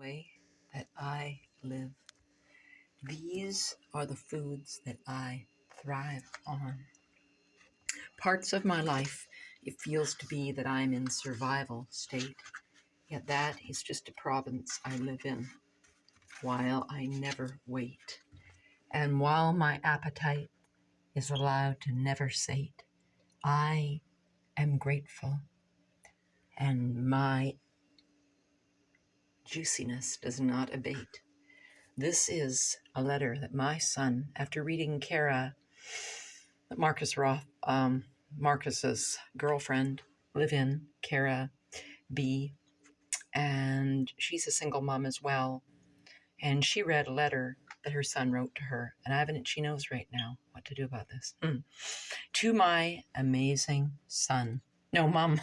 way that I live. These are the foods that I thrive on. Parts of my life, it feels to be that I'm in survival state, yet that is just a province I live in, while I never wait. And while my appetite is allowed to never sate, I am grateful, and my juiciness does not abate. This is a letter that my son, after reading Kara, Marcus Roth, Marcus's girlfriend, live in, Kara B, and she's a single mom as well. And she read a letter that her son wrote to her, and she knows right now what to do about this. To my amazing son. No, mom.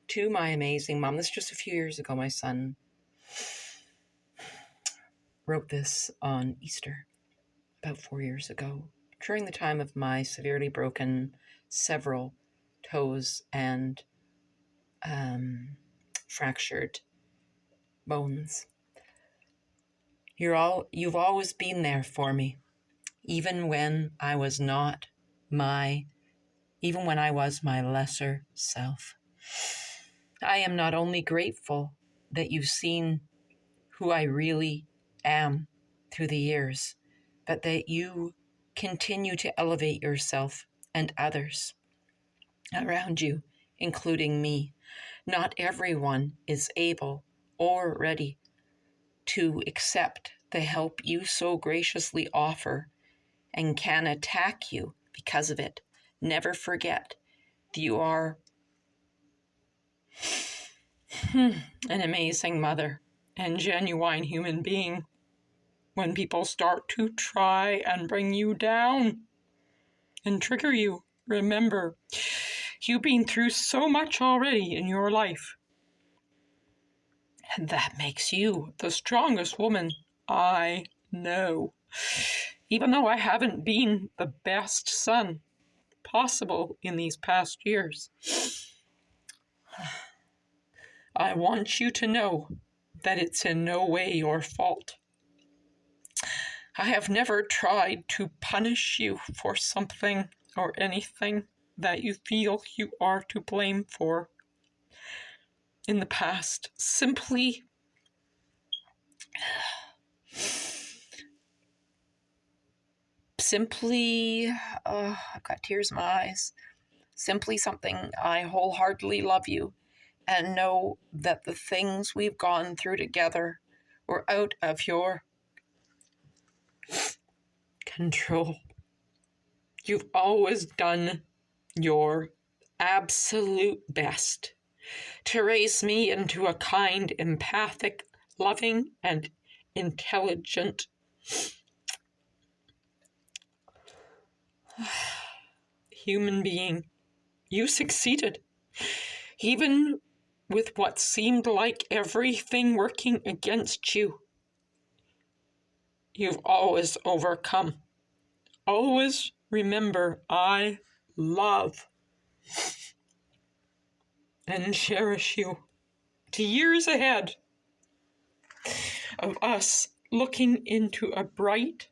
To my amazing mom. This is just a few years ago. My son wrote this on Easter, about 4 years ago, during the time of my severely broken several toes and fractured bones. You've always been there for me, even when I was my lesser self. I am not only grateful that you've seen who I really am through the years, but that you continue to elevate yourself and others around you, including me. Not everyone is able or ready to accept the help you so graciously offer and can attack you because of it. Never forget that you are an amazing mother and genuine human being. When people start to try and bring you down and trigger you, remember, you've been through so much already in your life. And that makes you the strongest woman I know. Even though I haven't been the best son possible in these past years, I want you to know that it's in no way your fault. I have never tried to punish you for something or anything that you feel you are to blame for in the past. Simply I've got tears in my eyes. Simply something I wholeheartedly love you and know that the things we've gone through together were out of your control. You've always done your absolute best to raise me into a kind, empathic, loving, and intelligent human being. You succeeded, even with what seemed like everything working against you. You've always overcome. Always remember, I love and cherish you. To years ahead of us looking into a bright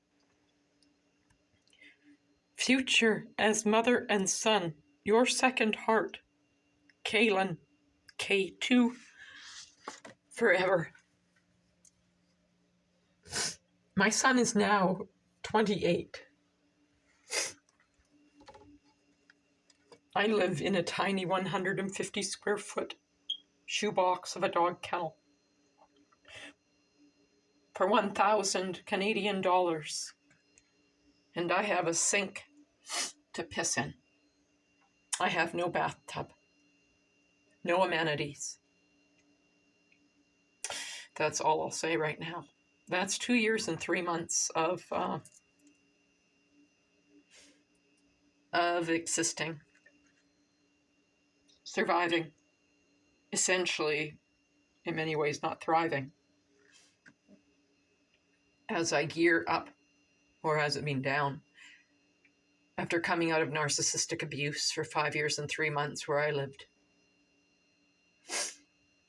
future as mother and son, your second heart, Kaylin, K2, forever. My son is now 28. I live in a tiny 150 square foot shoebox of a dog kennel for 1,000 Canadian dollars. And I have a sink to piss in. I have no bathtub, no amenities. That's all I'll say right now. That's 2 years and 3 months of existing, surviving, essentially, in many ways, not thriving. As I gear up, or has it been down, after coming out of narcissistic abuse for 5 years and 3 months where I lived.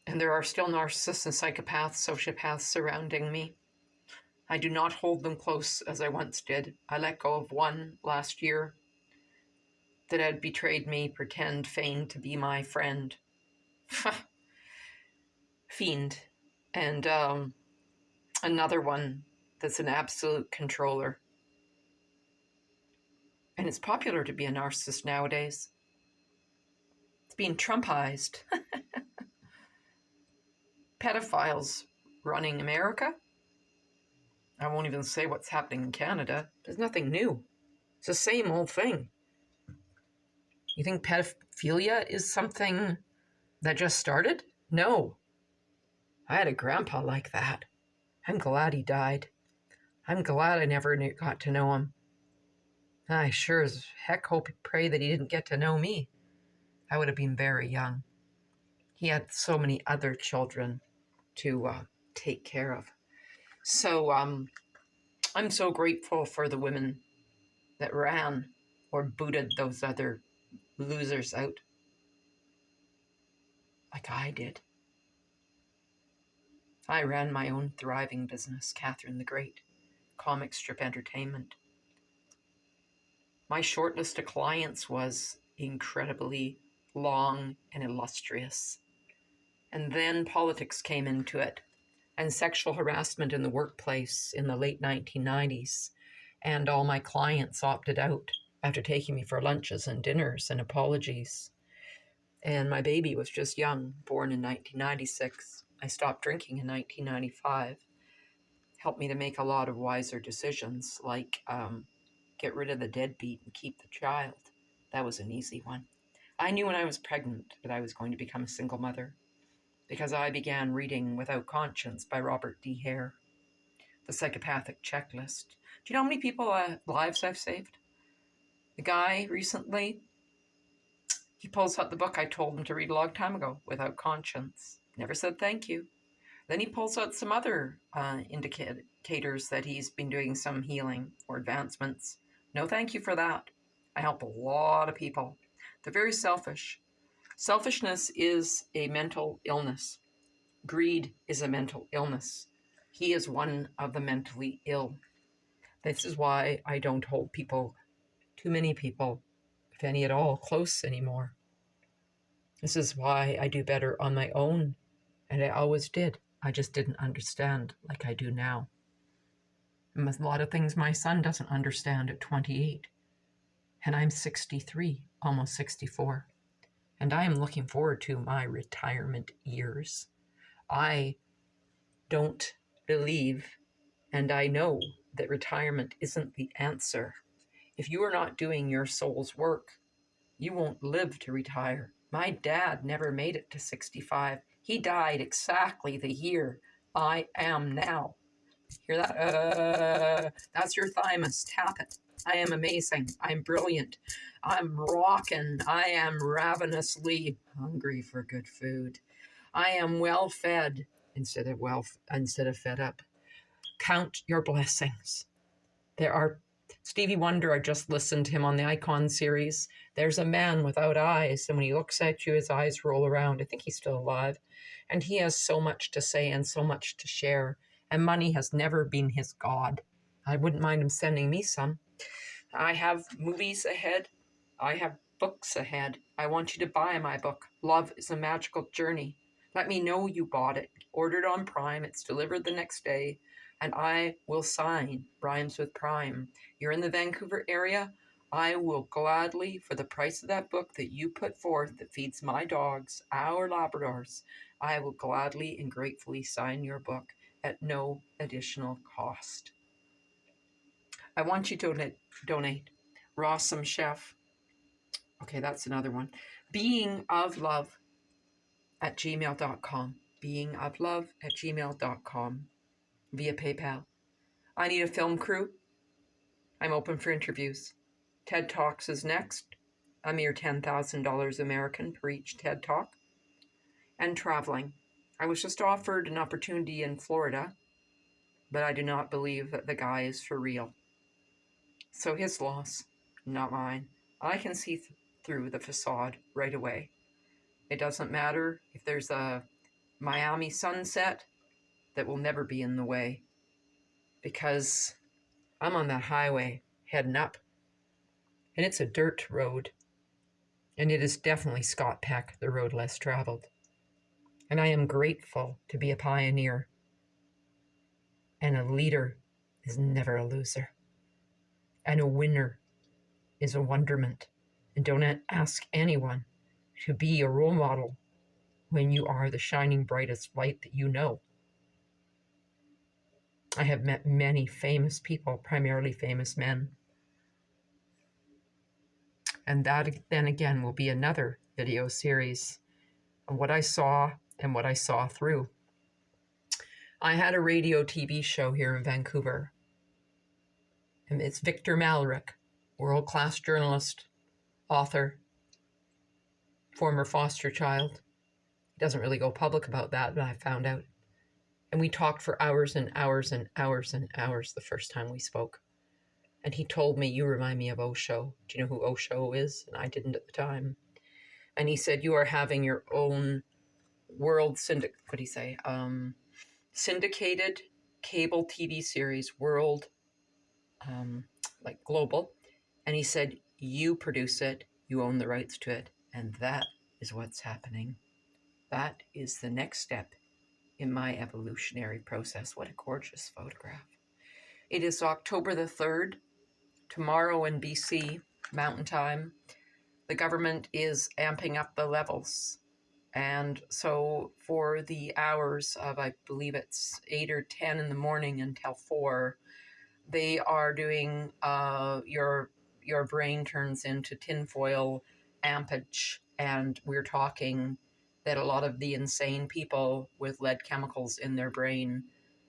And there are still narcissists and psychopaths, sociopaths surrounding me. I do not hold them close as I once did. I let go of one last year that had betrayed me, feigned to be my friend. Fiend. And another one that's an absolute controller. And it's popular to be a narcissist nowadays. It's being Trumpized. Pedophiles running America. I won't even say what's happening in Canada. There's nothing new. It's the same old thing. You think pedophilia is something that just started? No. I had a grandpa like that. I'm glad he died. I'm glad I never got to know him. I sure as heck pray that he didn't get to know me. I would have been very young. He had so many other children to take care of. So I'm so grateful for the women that ran or booted those other losers out like I did. I ran my own thriving business, Catherine the Great, comic strip entertainment. My short list of clients was incredibly long and illustrious. And then politics came into it, and sexual harassment in the workplace in the late 1990s. And all my clients opted out after taking me for lunches and dinners and apologies. And my baby was just young, born in 1996. I stopped drinking in 1995. Helped me to make a lot of wiser decisions, like get rid of the deadbeat and keep the child. That was an easy one. I knew when I was pregnant that I was going to become a single mother because I began reading Without Conscience by Robert D. Hare, The Psychopathic Checklist. Do you know how many people lives I've saved? The guy recently, he pulls out the book I told him to read a long time ago, Without Conscience. Never said thank you. Then he pulls out some other indicators that he's been doing some healing or advancements. No thank you for that. I help a lot of people. They're very selfish. Selfishness is a mental illness. Greed is a mental illness. He is one of the mentally ill. This is why I don't hold too many people, if any at all, close anymore. This is why I do better on my own, and I always did. I just didn't understand like I do now. And a lot of things my son doesn't understand at 28. And I'm 63, almost 64. And I am looking forward to my retirement years. I don't believe, and I know that retirement isn't the answer. If you are not doing your soul's work, you won't live to retire. My dad never made it to 65. He died exactly the year I am now. Hear that? That's your thymus. Tap it. I am amazing. I'm brilliant. I'm rocking. I am ravenously hungry for good food. I am well fed instead of fed up. Count your blessings. There are Stevie Wonder, I just listened to him on the Icon series. There's a man without eyes, and when he looks at you, his eyes roll around. I think he's still alive. And he has so much to say and so much to share. And money has never been his god. I wouldn't mind him sending me some. I have movies ahead. I have books ahead. I want you to buy my book, Love is a Magical Journey. Let me know you bought it. Ordered on Prime. It's delivered the next day. And I will sign Rhymes with Prime. You're in the Vancouver area, I will gladly, for the price of that book that you put forth that feeds my dogs, our Labradors, I will gladly and gratefully sign your book at no additional cost. I want you to donate. Rawsome Chef. Okay, that's another one. beingoflove@gmail.com. beingoflove@gmail.com via PayPal. I need a film crew. I'm open for interviews. TED Talks is next. A mere $10,000 American per each TED Talk. And traveling. I was just offered an opportunity in Florida, but I do not believe that the guy is for real. So his loss, not mine. I can see through the facade right away. It doesn't matter if there's a Miami sunset that will never be in the way, because I'm on that highway heading up, and it's a dirt road, and it is definitely Scott Peck, the road less traveled. And I am grateful to be a pioneer, and a leader is never a loser, and a winner is a wonderment. And don't ask anyone to be a role model when you are the shining brightest light that you know. I have met many famous people, primarily famous men. And that then again will be another video series of what I saw and what I saw through. I had a radio TV show here in Vancouver, and it's Victor Malrick, world-class journalist, author, former foster child. He doesn't really go public about that, but I found out. And we talked for hours and hours and hours and hours the first time we spoke. And he told me, you remind me of Osho. Do you know who Osho is? And I didn't at the time. And he said, you are having your own world syndicated cable TV series, world, like global. And he said, you produce it, you own the rights to it. And that is what's happening. That is the next step in my evolutionary process. What a gorgeous photograph. It is October the 3rd, tomorrow in BC, Mountain Time. The government is amping up the levels. And so for the hours of, I believe it's 8 or 10 in the morning until 4, they are doing your brain turns into tinfoil ampage. And we're talking that a lot of the insane people with lead chemicals in their brain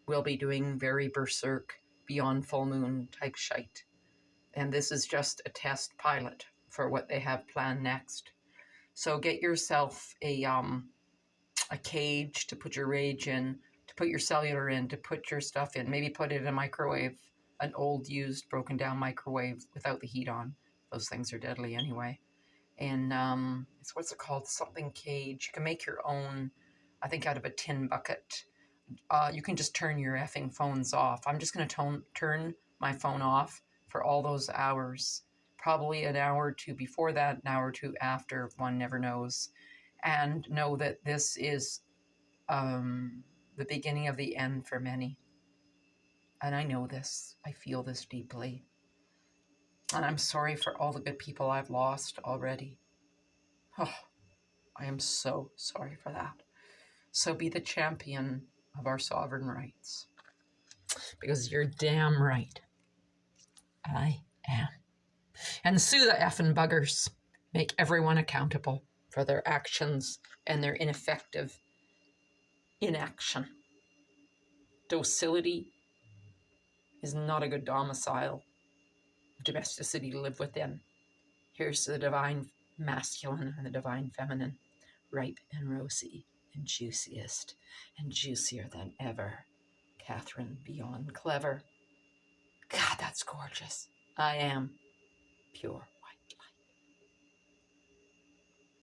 will be doing very berserk, beyond full moon type shite. And this is just a test pilot for what they have planned next. So get yourself a cage to put your rage in, to put your cellular in, to put your stuff in. Maybe put it in a microwave, an old, used, broken down microwave without the heat on. Those things are deadly anyway. And it's, what's it called? Something cage. You can make your own, I think, out of a tin bucket. You can just turn your effing phones off. I'm just going to turn my phone off for all those hours. Probably an hour or two before that, an hour or two after, one never knows. And know that this is the beginning of the end for many. And I know this. I feel this deeply. And I'm sorry for all the good people I've lost already. Oh, I am so sorry for that. So be the champion of our sovereign rights. Because you're damn right. I am. And sue the effing buggers. Make everyone accountable for their actions and their ineffective inaction. Docility is not a good domicile. Domesticity to live within. Here's the divine masculine and the divine feminine, ripe and rosy and juiciest and juicier than ever. Catherine beyond clever. God, that's gorgeous. I am pure.